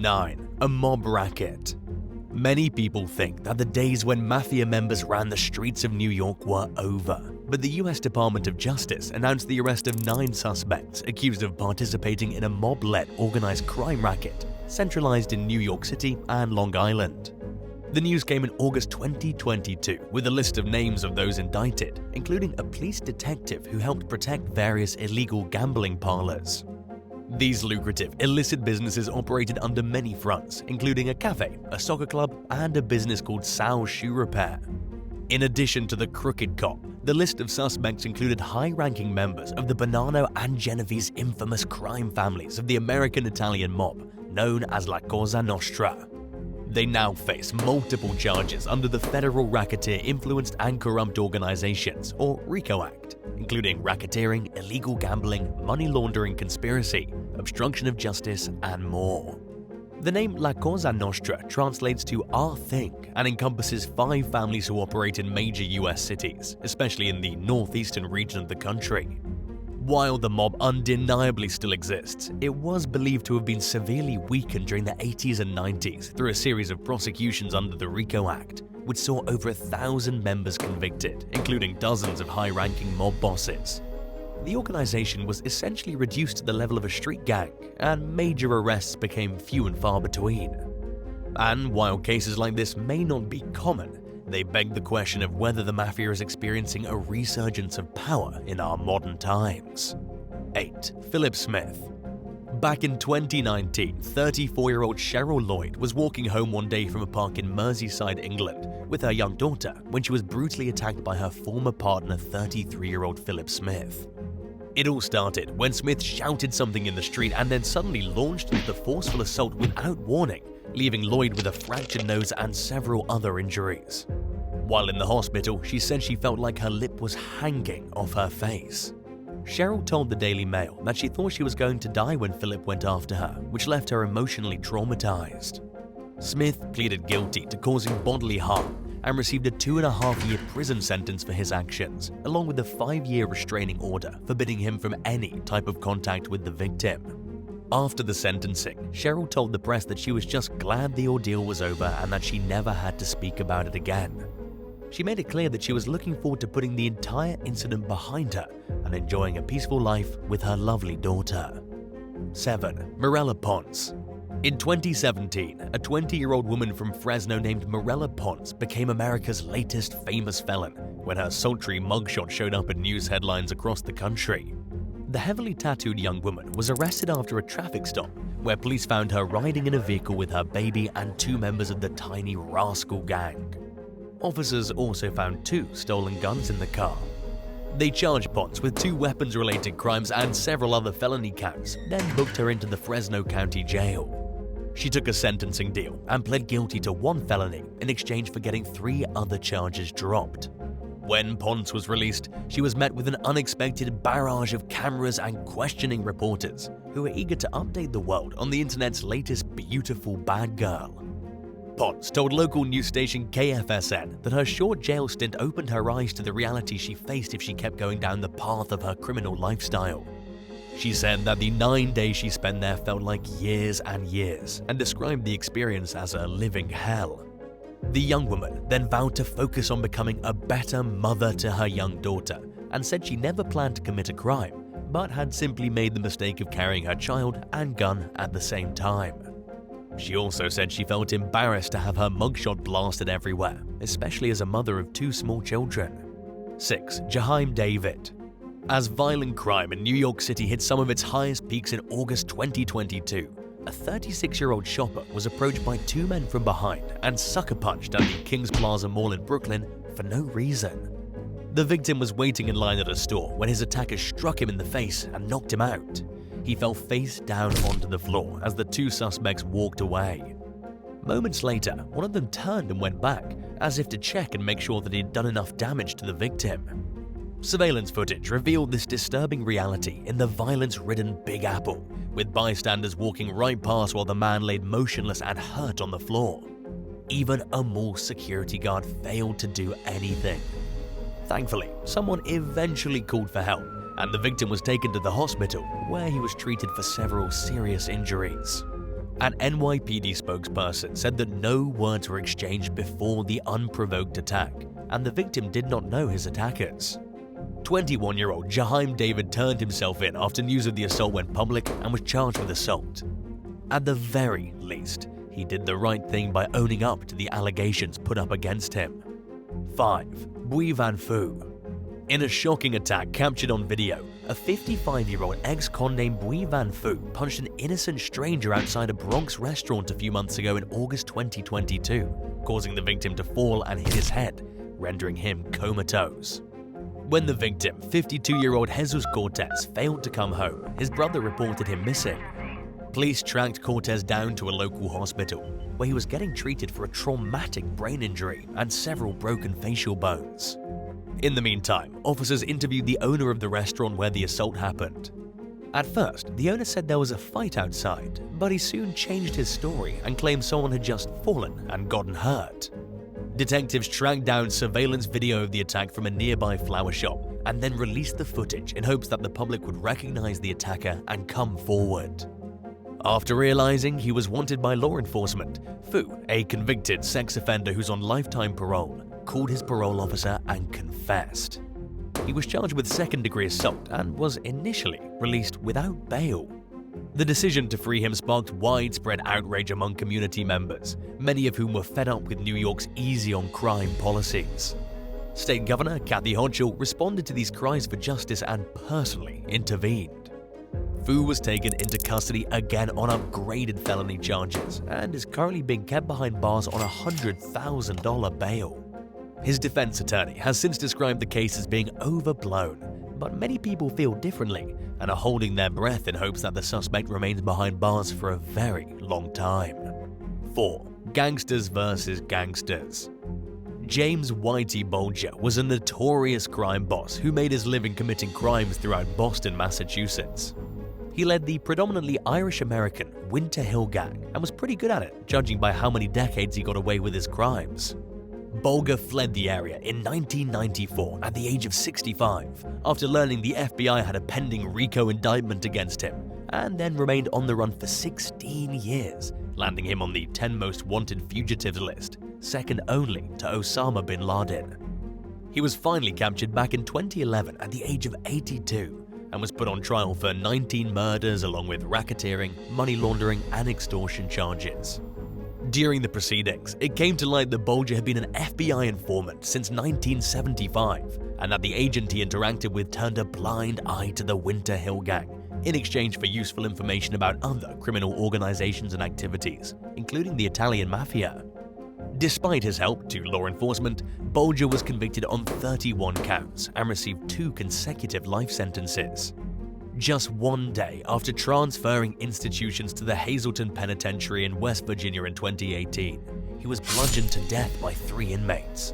9. A mob racket. Many people think that the days when mafia members ran the streets of New York were over, but the US Department of Justice announced the arrest of 9 suspects accused of participating in a mob-led organized crime racket centralized in New York City and Long Island. The news came in August 2022 with a list of names of those indicted, including a police detective who helped protect various illegal gambling parlors. These lucrative, illicit businesses operated under many fronts, including a cafe, a soccer club, and a business called Sal's Shoe Repair. In addition to the Crooked Cop, the list of suspects included high-ranking members of the Bonanno and Genovese infamous crime families of the American-Italian mob, known as La Cosa Nostra. They now face multiple charges under the Federal Racketeer Influenced and Corrupt Organizations, or RICO Act, including racketeering, illegal gambling, money laundering conspiracy, obstruction of justice, and more. The name La Cosa Nostra translates to Our Thing and encompasses 5 families who operate in major US cities, especially in the northeastern region of the country. While the mob undeniably still exists, it was believed to have been severely weakened during the 80s and 90s through a series of prosecutions under the RICO Act, which saw over 1,000 members convicted, including dozens of high-ranking mob bosses. The organization was essentially reduced to the level of a street gang, and major arrests became few and far between. And while cases like this may not be common, they beg the question of whether the mafia is experiencing a resurgence of power in our modern times. 8. Philip Smith. Back in 2019, 34-year-old Cheryl Lloyd was walking home one day from a park in Merseyside, England, with her young daughter when she was brutally attacked by her former partner, 33-year-old Philip Smith. It all started when Smith shouted something in the street and then suddenly launched into the forceful assault without warning, leaving Lloyd with a fractured nose and several other injuries. While in the hospital, she said she felt like her lip was hanging off her face. Cheryl told the Daily Mail that she thought she was going to die when Philip went after her, which left her emotionally traumatized. Smith pleaded guilty to causing bodily harm and received a 2.5-year prison sentence for his actions, along with a 5-year restraining order forbidding him from any type of contact with the victim. After the sentencing, Cheryl told the press that she was just glad the ordeal was over and that she never had to speak about it again. She made it clear that she was looking forward to putting the entire incident behind her and enjoying a peaceful life with her lovely daughter. 7. Mirella Ponce. In 2017, a 20-year-old woman from Fresno named Mirella Ponce became America's latest famous felon when her sultry mugshot showed up in news headlines across the country. The heavily tattooed young woman was arrested after a traffic stop where police found her riding in a vehicle with her baby and 2 members of the Tiny Rascal gang. Officers also found 2 stolen guns in the car. They charged Ponce with 2 weapons-related crimes and several other felony counts, then booked her into the Fresno County Jail. She took a sentencing deal and pled guilty to 1 felony in exchange for getting 3 other charges dropped. When Ponce was released, she was met with an unexpected barrage of cameras and questioning reporters who were eager to update the world on the internet's latest beautiful bad girl. Ponce told local news station KFSN that her short jail stint opened her eyes to the reality she faced if she kept going down the path of her criminal lifestyle. She said that the 9 days she spent there felt like years and years, and described the experience as a living hell. The young woman then vowed to focus on becoming a better mother to her young daughter, and said she never planned to commit a crime, but had simply made the mistake of carrying her child and gun at the same time. She also said she felt embarrassed to have her mugshot blasted everywhere, especially as a mother of 2 small children. 6. JAHEIM David. As violent crime in New York City hit some of its highest peaks in August 2022, a 36-year-old shopper was approached by 2 men from behind and sucker-punched at the Kings Plaza Mall in Brooklyn for no reason. The victim was waiting in line at a store when his attacker struck him in the face and knocked him out. He fell face down onto the floor as the 2 suspects walked away. Moments later, one of them turned and went back, as if to check and make sure that he had done enough damage to the victim. Surveillance footage revealed this disturbing reality in the violence-ridden Big Apple, with bystanders walking right past while the man laid motionless and hurt on the floor. Even a mall security guard failed to do anything. Thankfully, someone eventually called for help, and the victim was taken to the hospital, where he was treated for several serious injuries. An NYPD spokesperson said that no words were exchanged before the unprovoked attack, and the victim did not know his attackers. 21-year-old JAHEIM David turned himself in after news of the assault went public and was charged with assault. At the very least, he did the right thing by owning up to the allegations put up against him. 5. Bui Van Phu. In a shocking attack captured on video, a 55-year-old ex-con named Bui Van Phu punched an innocent stranger outside a Bronx restaurant a few months ago in August 2022, causing the victim to fall and hit his head, rendering him comatose. When the victim, 52-year-old Jesus Cortez, failed to come home, his brother reported him missing. Police tracked Cortez down to a local hospital, where he was getting treated for a traumatic brain injury and several broken facial bones. In the meantime, officers interviewed the owner of the restaurant where the assault happened. At first, the owner said there was a fight outside, but he soon changed his story and claimed someone had just fallen and gotten hurt. Detectives tracked down surveillance video of the attack from a nearby flower shop and then released the footage in hopes that the public would recognize the attacker and come forward. After realizing he was wanted by law enforcement, Phu, a convicted sex offender who's on lifetime parole, called his parole officer and confessed. He was charged with second-degree assault and was initially released without bail. The decision to free him sparked widespread outrage among community members, many of whom were fed up with New York's easy-on-crime policies. State Governor Kathy Hochul responded to these cries for justice and personally intervened. Phu was taken into custody again on upgraded felony charges and is currently being kept behind bars on a $100,000 bail. His defense attorney has since described the case as being overblown, but many people feel differently and are holding their breath in hopes that the suspect remains behind bars for a very long time. 4. Gangsters versus gangsters. James Whitey Bulger was a notorious crime boss who made his living committing crimes throughout Boston, Massachusetts. He led the predominantly Irish-American Winter Hill Gang and was pretty good at it, judging by how many decades he got away with his crimes. Bulger fled the area in 1994 at the age of 65 after learning the FBI had a pending RICO indictment against him, and then remained on the run for 16 years, landing him on the 10 most wanted fugitives list, second only to Osama bin Laden. He was finally captured back in 2011 at the age of 82 and was put on trial for 19 murders along with racketeering, money laundering, and extortion charges. During the proceedings, it came to light that Bulger had been an FBI informant since 1975, and that the agent he interacted with turned a blind eye to the Winter Hill Gang in exchange for useful information about other criminal organizations and activities, including the Italian Mafia. Despite his help to law enforcement, Bulger was convicted on 31 counts and received 2 consecutive life sentences. Just one day after transferring institutions to the Hazleton Penitentiary in West Virginia in 2018, he was bludgeoned to death by 3 inmates.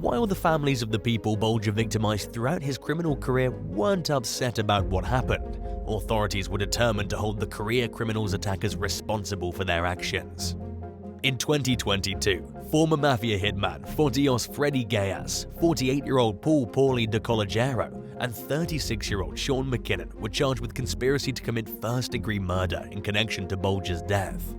While the families of the people Bulger victimized throughout his criminal career weren't upset about what happened, authorities were determined to hold the career criminals' attackers responsible for their actions. In 2022, former Mafia hitman Fortios Freddy Gayas, 48-year-old Paul Paulie DeCollegiero, and 36-year-old Sean McKinnon were charged with conspiracy to commit first-degree murder in connection to Bulger's death.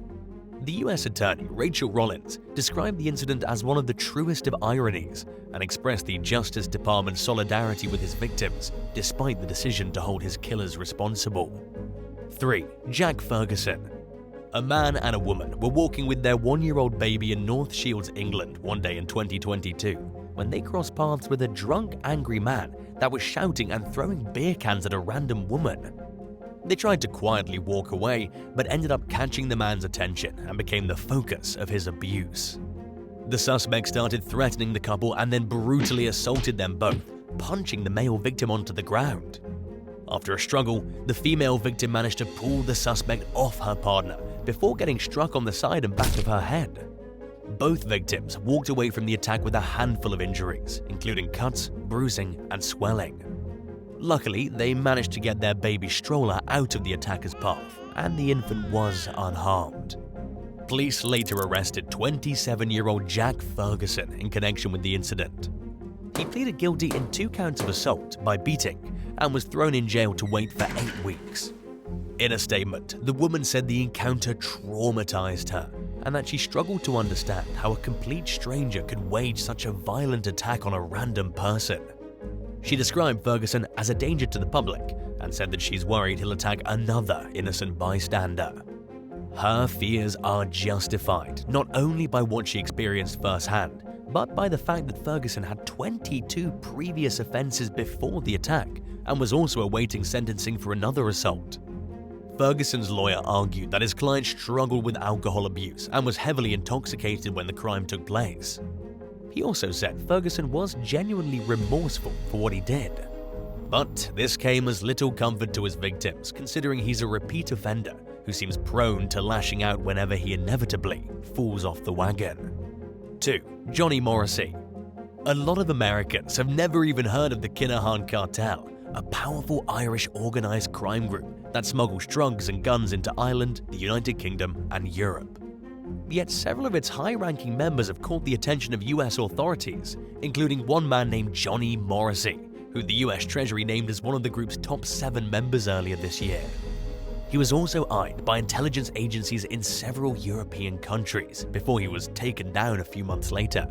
The U.S. Attorney Rachel Rollins described the incident as one of the truest of ironies and expressed the Justice Department's solidarity with his victims despite the decision to hold his killers responsible. 3. Jack Ferguson. A man and a woman were walking with their 1-year-old baby in North Shields, England one day in 2022 when they crossed paths with a drunk, angry man that was shouting and throwing beer cans at a random woman. They tried to quietly walk away, but ended up catching the man's attention and became the focus of his abuse. The suspect started threatening the couple and then brutally assaulted them both, punching the male victim onto the ground. After a struggle, the female victim managed to pull the suspect off her partner before getting struck on the side and back of her head. Both victims walked away from the attack with a handful of injuries, including cuts, bruising, and swelling. Luckily, they managed to get their baby stroller out of the attacker's path, and the infant was unharmed. Police later arrested 27-year-old Jack Ferguson in connection with the incident. He pleaded guilty in 2 counts of assault by beating and was thrown in jail to wait for 8 weeks. In a statement, the woman said the encounter traumatized her and that she struggled to understand how a complete stranger could wage such a violent attack on a random person. She described Ferguson as a danger to the public and said that she's worried he'll attack another innocent bystander. Her fears are justified, not only by what she experienced firsthand, but by the fact that Ferguson had 22 previous offenses before the attack and was also awaiting sentencing for another assault. Ferguson's lawyer argued that his client struggled with alcohol abuse and was heavily intoxicated when the crime took place. He also said Ferguson was genuinely remorseful for what he did. But this came as little comfort to his victims, considering he's a repeat offender who seems prone to lashing out whenever he inevitably falls off the wagon. 2. Johnny Morrissey. A lot of Americans have never even heard of the Kinahan Cartel, a powerful Irish organized crime group that smuggles drugs and guns into Ireland, the United Kingdom, and Europe. Yet several of its high-ranking members have caught the attention of US authorities, including one man named Johnny Morrissey, who the US Treasury named as one of the group's top 7 members earlier this year. He was also eyed by intelligence agencies in several European countries before he was taken down a few months later.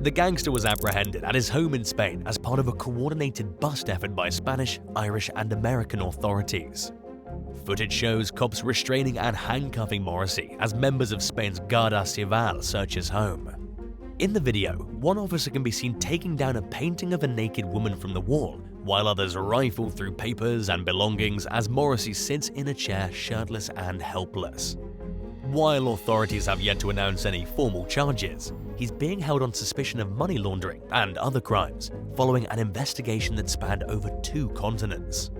The gangster was apprehended at his home in Spain as part of a coordinated bust effort by Spanish, Irish, and American authorities. Footage shows cops restraining and handcuffing Morrissey as members of Spain's Guardia Civil search his home. In the video, one officer can be seen taking down a painting of a naked woman from the wall, while others rifle through papers and belongings as Morrissey sits in a chair shirtless and helpless. While authorities have yet to announce any formal charges, he's being held on suspicion of money laundering and other crimes following an investigation that spanned over 2 continents.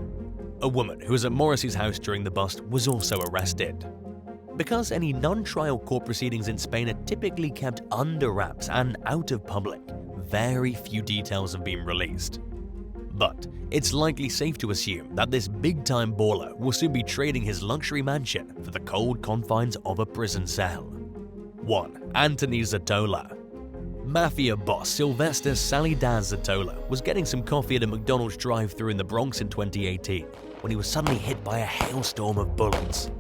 A woman who was at Morrissey's house during the bust was also arrested. Because any non-trial court proceedings in Spain are typically kept under wraps and out of public, very few details have been released. But it's likely safe to assume that this big-time baller will soon be trading his luxury mansion for the cold confines of a prison cell. 1. Anthony Zottola. Mafia boss Sylvester Salidaz Zottola was getting some coffee at a McDonald's drive-thru in the Bronx in 2018 when he was suddenly hit by a hailstorm of bullets.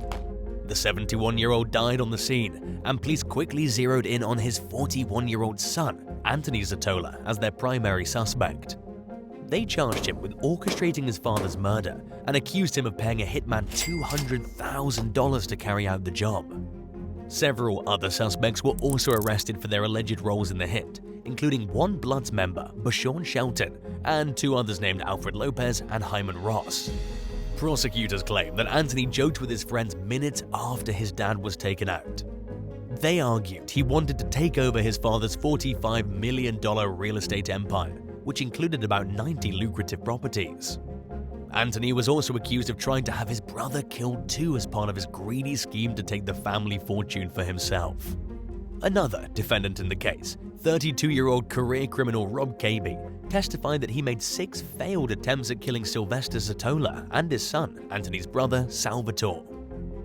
The 71-year-old died on the scene, and police quickly zeroed in on his 41-year-old son, Anthony Zottola, as their primary suspect. They charged him with orchestrating his father's murder and accused him of paying a hitman $200,000 to carry out the job. Several other suspects were also arrested for their alleged roles in the hit, including one Bloods member, Bashawn Shelton, and 2 others named Alfred Lopez and Hyman Ross. Prosecutors claim that Anthony joked with his friends minutes after his dad was taken out. They argued he wanted to take over his father's $45 million real estate empire, which included about 90 lucrative properties. Anthony was also accused of trying to have his brother killed too as part of his greedy scheme to take the family fortune for himself. Another defendant in the case, 32-year-old career criminal Rob Cabey, testified that he made 6 failed attempts at killing Sylvester Zottola and his son, Anthony's brother, Salvatore.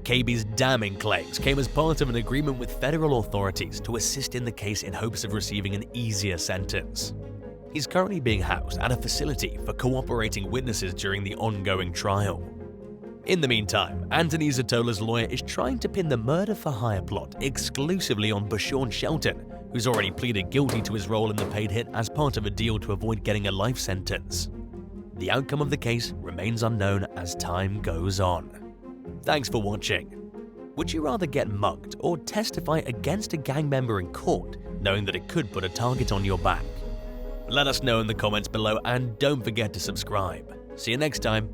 Cabey's damning claims came as part of an agreement with federal authorities to assist in the case in hopes of receiving an easier sentence. He's currently being housed at a facility for cooperating witnesses during the ongoing trial. In the meantime, Anthony Zottola's lawyer is trying to pin the murder-for-hire plot exclusively on Bashawn Shelton, who's already pleaded guilty to his role in the paid hit as part of a deal to avoid getting a life sentence. The outcome of the case remains unknown as time goes on. Thanks for watching. Would you rather get mugged or testify against a gang member in court, knowing that it could put a target on your back? Let us know in the comments below and don't forget to subscribe. See you next time.